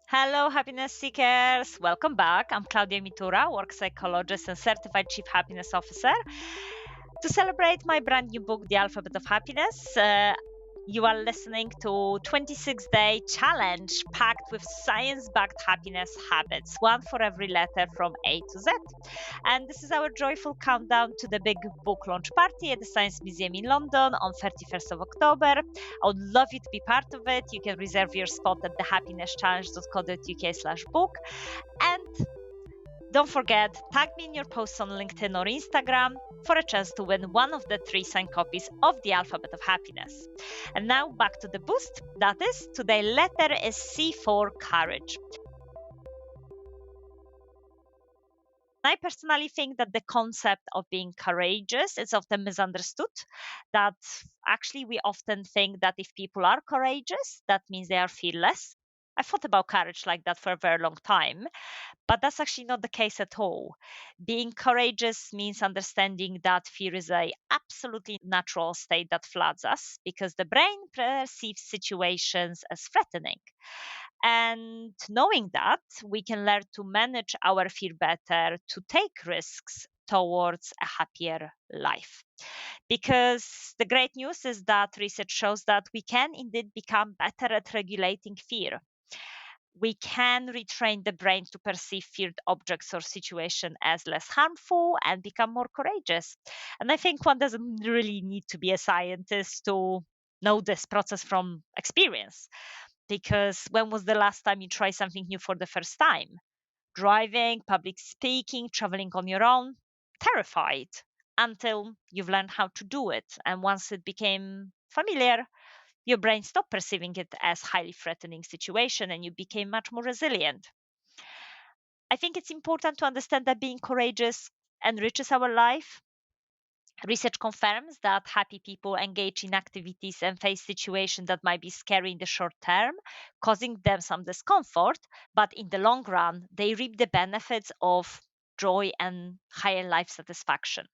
Hello, happiness seekers. Welcome back. I'm Klaudia Mitura, work psychologist and certified chief happiness officer. To celebrate my brand new book, The Alphabet of Happiness, you are listening to 26-day challenge packed with science-backed happiness habits, one for every letter from A to Z. And this is our joyful countdown to the big book launch party at the Science Museum in London on 31st of October. I would love you to be part of it. You can reserve your spot at thehappinesschallenge.co.uk/book. And don't forget, tag me in your posts on LinkedIn or Instagram for a chance to win one of the 3 signed copies of The Alphabet of Happiness. And now back to the boost. That is, today's letter is C for courage. I personally think that the concept of being courageous is often misunderstood. That actually we often think that if people are courageous, that means they are fearless. I thought about courage like that for a very long time, but that's actually not the case at all. Being courageous means understanding that fear is a absolutely natural state that floods us because the brain perceives situations as threatening. And knowing that, we can learn to manage our fear better, to take risks towards a happier life. Because the great news is that research shows that we can indeed become better at regulating fear. We can retrain the brain to perceive feared objects or situation as less harmful and become more courageous. And I think one doesn't really need to be a scientist to know this process from experience. Because when was the last time you tried something new for the first time? Driving, public speaking, traveling on your own? Terrified until you've learned how to do it. And once it became familiar, your brain stopped perceiving it as highly threatening situation and you became much more resilient. I think it's important to understand that being courageous enriches our life. Research confirms that happy people engage in activities and face situations that might be scary in the short term, causing them some discomfort, but in the long run, they reap the benefits of joy and higher life satisfaction.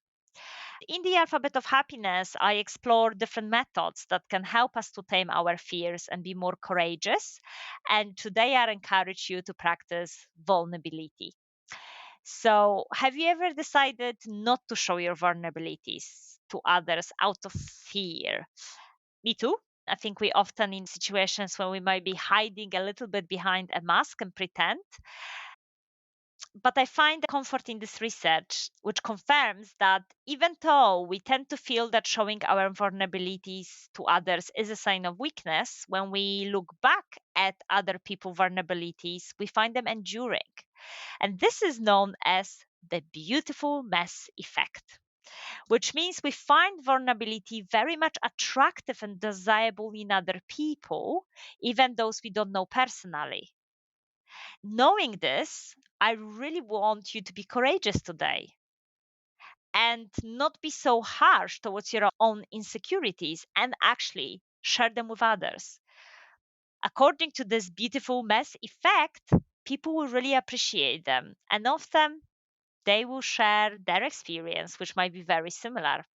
In the Alphabet of Happiness, I explore different methods that can help us to tame our fears and be more courageous. And today I encourage you to practice vulnerability. So, have you ever decided not to show your vulnerabilities to others out of fear? Me too. I think we often in situations when we might be hiding a little bit behind a mask and pretend. But I find comfort in this research, which confirms that even though we tend to feel that showing our vulnerabilities to others is a sign of weakness, when we look back at other people's vulnerabilities, we find them enduring. And this is known as the beautiful mess effect, which means we find vulnerability very much attractive and desirable in other people, even those we don't know personally. Knowing this, I really want you to be courageous today and not be so harsh towards your own insecurities and actually share them with others. According to this beautiful mess effect, people will really appreciate them, and often they will share their experience, which might be very similar.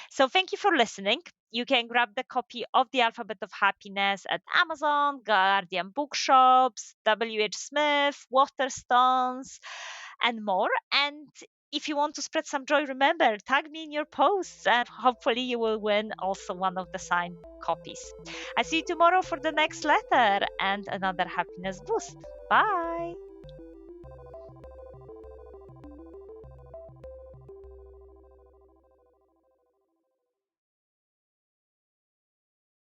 So, thank you for listening. You can grab the copy of The Alphabet of Happiness at Amazon, Guardian Bookshops, W.H. Smith, Waterstones, and more. And if you want to spread some joy, remember, tag me in your posts and hopefully you will win also one of the signed copies. I see you tomorrow for the next letter and another happiness boost. Bye.